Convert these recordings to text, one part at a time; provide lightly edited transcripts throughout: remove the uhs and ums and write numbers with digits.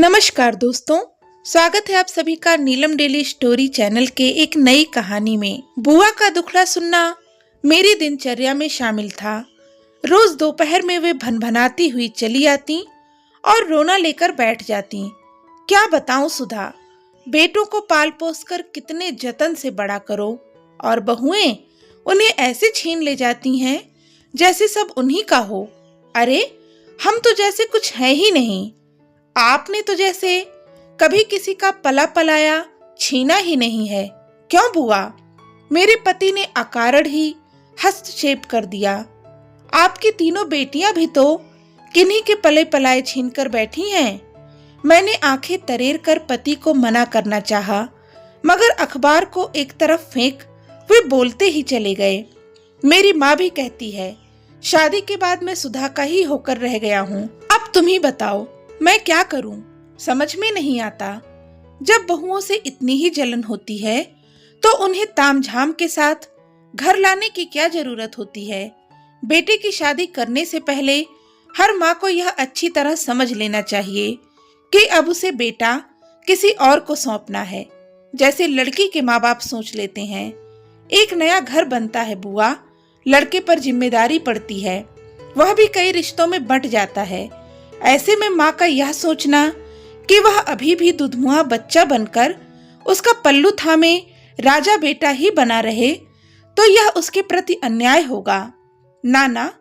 नमस्कार दोस्तों, स्वागत है आप सभी का नीलम डेली स्टोरी चैनल के एक नई कहानी में। बुआ का दुखड़ा सुनना मेरी दिनचर्या में शामिल था। रोज दोपहर में वे भनभनाती हुई चली आती और रोना लेकर बैठ जाती। क्या बताऊं सुधा, बेटों को पाल पोस कर कितने जतन से बड़ा करो और बहुएं उन्हें ऐसे छीन ले जाती हैं जैसे सब उन्हीं का हो। अरे हम तो जैसे कुछ है ही नहीं। आपने तो जैसे कभी किसी का पला पलाया छीना ही नहीं है। क्यों बुआ? मेरे पति ने अकारण ही हस्तक्षेप कर दिया। आपकी तीनों बेटियां भी तो किन्हीं के पले पलाए छीन कर बैठी हैं। मैंने आंखें तरेर कर पति को मना करना चाहा, मगर अखबार को एक तरफ फेंक वे बोलते ही चले गए। मेरी माँ भी कहती है, शादी के बाद मैं सुधा का ही होकर रह गया हूँ। अब तुम ही बताओ, मैं क्या करूं? समझ में नहीं आता। जब बहुओं से इतनी ही जलन होती है तो उन्हें तामझाम के साथ घर लाने की क्या जरूरत होती है? बेटे की शादी करने से पहले हर माँ को यह अच्छी तरह समझ लेना चाहिए कि अब उसे बेटा किसी और को सौंपना है, जैसे लड़की के माँ बाप सोच लेते हैं। एक नया घर बनता है बुआ, लड़के पर जिम्मेदारी पड़ती है, वह भी कई रिश्तों में बंट जाता है। ऐसे में माँ का यह सोचना कि वह अभी भी दुधमुआ बच्चा बनकर उसका पल्लू थामे राजा बेटा ही बना रहे, तो यह उसके प्रति अन्याय होगा। ना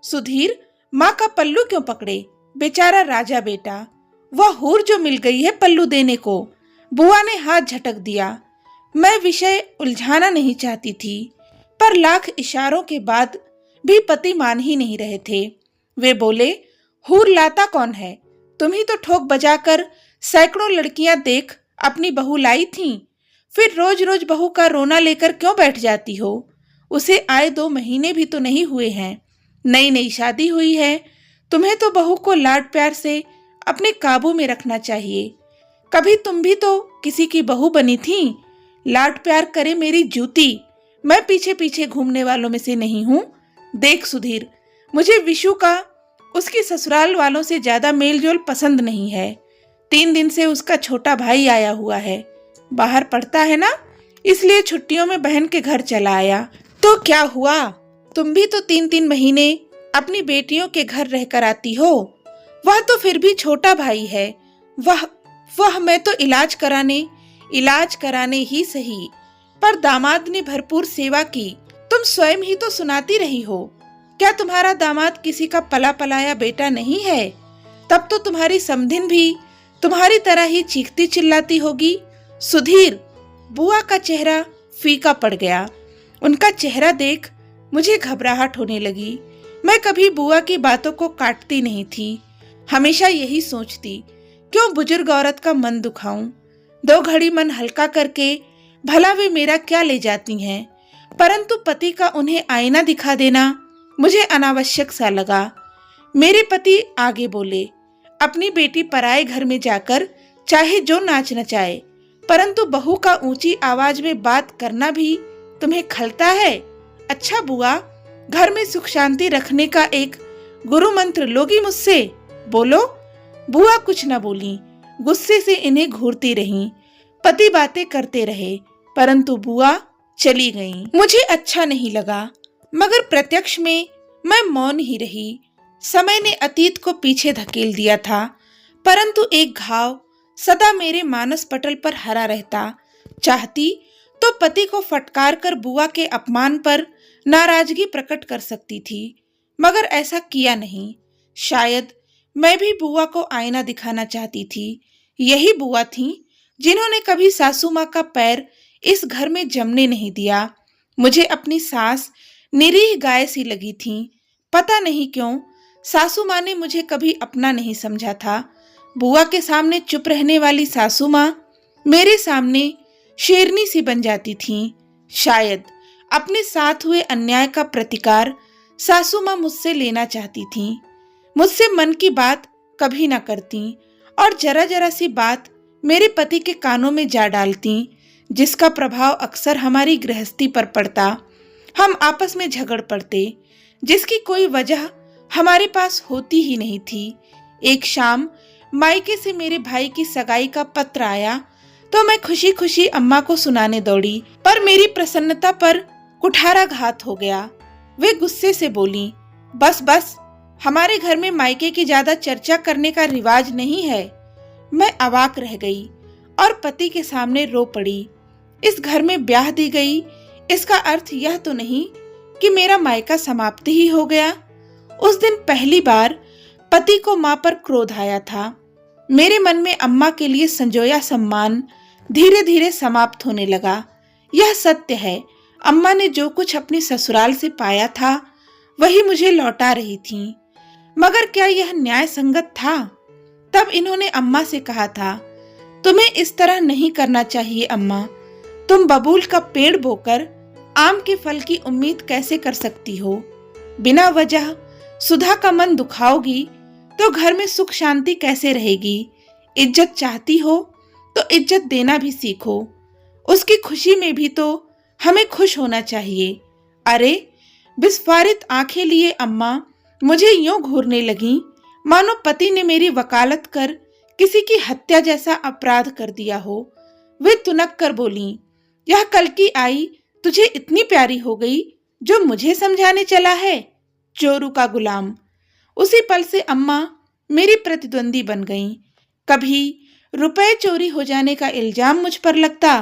सुधीर, माँ का पल्लू क्यों पकड़े? बेचारा राजा बेटा, वह हूर जो मिल गई है पल्लू देने को। बुआ ने हाथ झटक दिया। मैं विषय उलझाना नहीं चाहती थी, पर लाख इशारों के बाद भी पति मान ही नहीं रहे थे। वे बोले, हूर लाता कौन है? तुम ही तो ठोक बजाकर सैकड़ों लड़कियां देख अपनी बहू लाई थीं। फिर रोज रोज बहू का रोना लेकर क्यों बैठ जाती हो? उसे आए 2 महीने भी तो नहीं हुए हैं, नई नई शादी हुई है। तुम्हें तो बहू को लाड प्यार से अपने काबू में रखना चाहिए। कभी तुम भी तो किसी की बहू बनी थी। लाड प्यार करे मेरी जूती, मैं पीछे पीछे घूमने वालों में से नहीं हूँ। देख सुधीर, मुझे विशु का उसकी ससुराल वालों से ज्यादा मेलजोल पसंद नहीं है। 3 दिन से उसका छोटा भाई आया हुआ है, बाहर पढ़ता है ना, इसलिए छुट्टियों में बहन के घर चला आया। तो क्या हुआ? तुम भी तो 3-3 महीने अपनी बेटियों के घर रहकर आती हो। वह तो फिर भी छोटा भाई है। वह मैं तो इलाज कराने ही सही, पर दामाद ने भरपूर सेवा की। तुम स्वयं ही तो सुनाती रही हो। क्या तुम्हारा दामाद किसी का पला पलाया बेटा नहीं है? तब तो तुम्हारी समधिन भी तुम्हारी तरह ही चीखती चिल्लाती होगी। सुधीर, बुआ का चेहरा फीका पड़ गया। उनका चेहरा देख मुझे घबराहट होने लगी। मैं कभी बुआ की बातों को काटती नहीं थी, हमेशा यही सोचती, क्यों बुजुर्ग औरत का मन दुखाऊं। 2 घड़ी मन हल्का करके भला वे मेरा क्या ले जाती हैं। परंतु पति का उन्हें आईना दिखा देना मुझे अनावश्यक सा लगा। मेरे पति आगे बोले, अपनी बेटी पराए घर में जाकर चाहे जो नाच नचाए, परंतु बहू का ऊंची आवाज में बात करना भी तुम्हें खलता है? अच्छा बुआ, घर में सुख शांति रखने का एक गुरु मंत्र लोगी मुझसे? बोलो। बुआ कुछ न बोली, गुस्से से इन्हें घूरती रहीं। पति बातें करते रहे, परंतु बुआ चली गईं। मुझे अच्छा नहीं लगा, मगर प्रत्यक्ष में मैं मौन ही रही। समय ने अतीत को पीछे धकेल दिया था, परंतु एक घाव सदा मेरे मानस पटल पर हरा रहता। चाहती तो पति को फटकार कर बुआ के अपमान पर नाराजगी प्रकट कर सकती थी, मगर ऐसा किया नहीं। शायद मैं भी बुआ को आईना दिखाना चाहती थी। यही बुआ थी जिन्होंने कभी सासू माँ का पैर इस घर में जमने नहीं दिया। मुझे अपनी सास निरीह गाय सी लगी थी। पता नहीं क्यों सासू माँ ने मुझे कभी अपना नहीं समझा था। बुआ के सामने चुप रहने वाली सासू माँ मेरे सामने शेरनी सी बन जाती थी। शायद अपने साथ हुए अन्याय का प्रतिकार सासू माँ मुझसे लेना चाहती थी। मुझसे मन की बात कभी ना करती और जरा जरा सी बात मेरे पति के कानों में जा डालती, जिसका प्रभाव अक्सर हमारी गृहस्थी पर पड़ता। हम आपस में झगड़ पड़ते, जिसकी कोई वजह हमारे पास होती ही नहीं थी। एक शाम मायके से मेरे भाई की सगाई का पत्र आया तो मैं खुशी खुशी अम्मा को सुनाने दौड़ी, पर मेरी प्रसन्नता पर कुठाराघात हो गया। वे गुस्से से बोली, बस बस, हमारे घर में मायके की ज्यादा चर्चा करने का रिवाज नहीं है। मैं अवाक रह गई और पति के सामने रो पड़ी। इस घर में ब्याह दी गई, इसका अर्थ यह तो नहीं कि मेरा मायका समाप्त ही हो गया। उस दिन पहली बार पति को माँ पर क्रोध आया था। मेरे मन में अम्मा के लिए संजोया सम्मान धीरे धीरे समाप्त होने लगा। यह सत्य है, अम्मा ने जो कुछ अपनी ससुराल से पाया था वही मुझे लौटा रही थी, मगर क्या यह न्याय संगत था? तब इन्होंने अम्मा से कहा था, तुम्हें इस तरह नहीं करना चाहिए अम्मा। तुम बबूल का पेड़ बोकर आम के फल की उम्मीद कैसे कर सकती हो? बिना वजह सुधा का मन दुखाओगी तो घर में सुख शांति कैसे रहेगी? इज्जत चाहती हो तो इज्जत देना भी सीखो। उसकी खुशी में भी तो हमें खुश होना चाहिए। अरे, विस्फारित आंखें लिए अम्मा मुझे यूं घूरने लगीं मानो पति ने मेरी वकालत कर किसी की हत्या जैसा अपराध कर दिया हो। वे तुनक कर बोली, यह कल की आई तुझे इतनी प्यारी हो गई जो मुझे समझाने चला है, चोरू का गुलाम। उसी पल से अम्मा मेरी प्रतिद्वंदी बन गईं। कभी रुपए चोरी हो जाने का इल्जाम मुझ पर लगता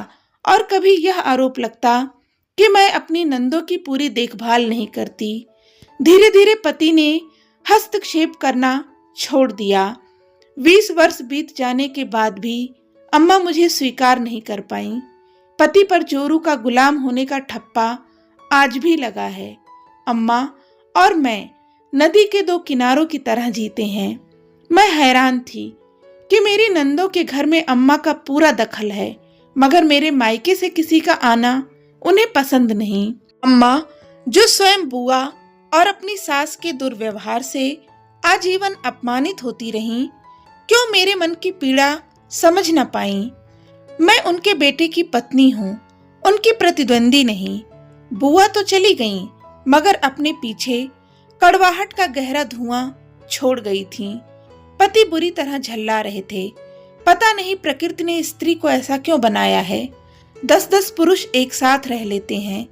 और कभी यह आरोप लगता कि मैं अपनी नंदों की पूरी देखभाल नहीं करती। धीरे धीरे पति ने हस्तक्षेप करना छोड़ दिया। 20 वर्ष बीत जाने के बाद भी अम्मा मुझे स्वीकार नहीं कर पाई। पति पर चोरू का गुलाम होने का ठप्पा आज भी लगा है। अम्मा और मैं नदी के दो किनारों की तरह जीते हैं। मैं हैरान थी कि मेरी नंदों के घर में अम्मा का पूरा दखल है, मगर मेरे मायके से किसी का आना उन्हें पसंद नहीं। अम्मा जो स्वयं बुआ और अपनी सास के दुर्व्यवहार से आजीवन अपमानित होती रहीं, क्यों मेरे मन की पीड़ा समझ न पाईं? मैं उनके बेटे की पत्नी हूँ, उनकी प्रतिद्वंदी नहीं। बुआ तो चली गईं, मगर अपने पीछे कड़वाहट का गहरा धुआं छोड़ गई थीं। पति बुरी तरह झल्ला रहे थे। पता नहीं प्रकृति ने स्त्री को ऐसा क्यों बनाया है। 10-10 पुरुष एक साथ रह लेते हैं,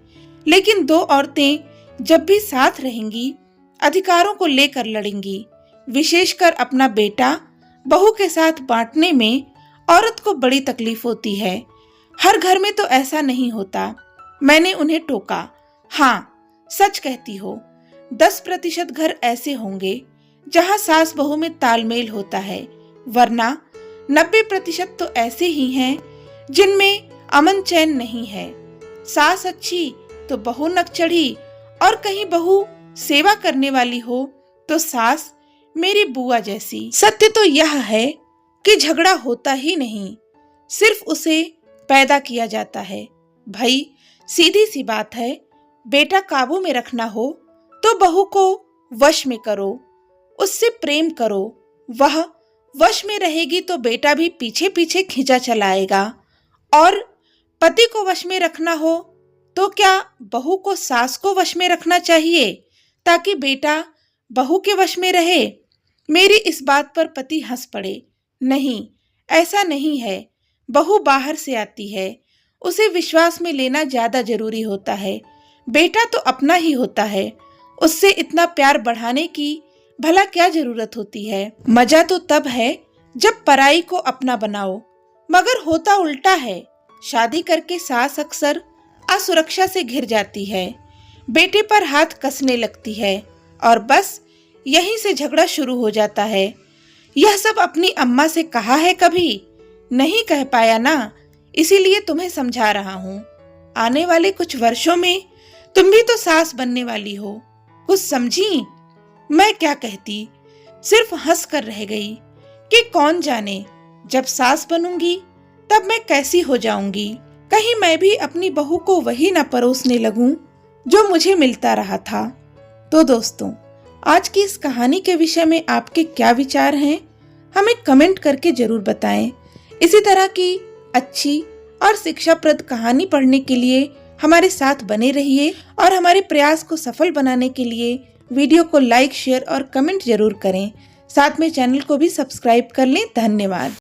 लेकिन 2 औरतें जब भी साथ रहेंगी अधिकारों को लेकर लड़ेंगी। विशेषकर अपना बेटा बहू के साथ बांटने में औरत को बड़ी तकलीफ होती है। हर घर में तो ऐसा नहीं होता। मैंने उन्हें टोका। हाँ, सच कहती हो, 10% घर ऐसे होंगे जहां सास बहू में तालमेल होता है, वरना 90% तो ऐसे ही हैं जिनमें अमन चैन नहीं है। सास अच्छी तो बहू नकचढ़ी, और कहीं बहू सेवा करने वाली हो तो सास मेरी बुआ जैसी। सत्य तो यह है कि झगड़ा होता ही नहीं, सिर्फ उसे पैदा किया जाता है। भाई, सीधी सी बात है, बेटा काबू में रखना हो तो बहू को वश में करो, उससे प्रेम करो। वह वश में रहेगी तो बेटा भी पीछे पीछे खींचा चलाएगा। और पति को वश में रखना हो तो क्या बहू को सास को वश में रखना चाहिए ताकि बेटा बहू के वश में रहे? मेरी इस बात पर पति हंस पड़े। नहीं, ऐसा नहीं है। बहू बाहर से आती है, उसे विश्वास में लेना ज्यादा जरूरी होता है। बेटा तो अपना ही होता है, उससे इतना प्यार बढ़ाने की भला क्या जरूरत होती है? मजा तो तब है जब पराई को अपना बनाओ, मगर होता उल्टा है। शादी करके सास अक्सर असुरक्षा से घिर जाती है, बेटे पर हाथ कसने लगती है और बस यहीं से झगड़ा शुरू हो जाता है। यह सब अपनी अम्मा से कहा है कभी? नहीं कह पाया ना, इसीलिए तुम्हें समझा रहा हूँ। आने वाले कुछ वर्षों में तुम भी तो सास बनने वाली हो, कुछ समझी? मैं क्या कहती, सिर्फ हंस कर रह गई कि कौन जाने जब सास बनूंगी तब मैं कैसी हो जाऊंगी। कहीं मैं भी अपनी बहू को वही न परोसने लगूं जो मुझे मिलता रहा था। तो दोस्तों, आज की इस कहानी के विषय में आपके क्या विचार हैं, हमें कमेंट करके जरूर बताएं। इसी तरह की अच्छी और शिक्षाप्रद कहानी पढ़ने के लिए हमारे साथ बने रहिए और हमारे प्रयास को सफल बनाने के लिए वीडियो को लाइक, शेयर और कमेंट जरूर करें। साथ में चैनल को भी सब्सक्राइब कर लें। धन्यवाद।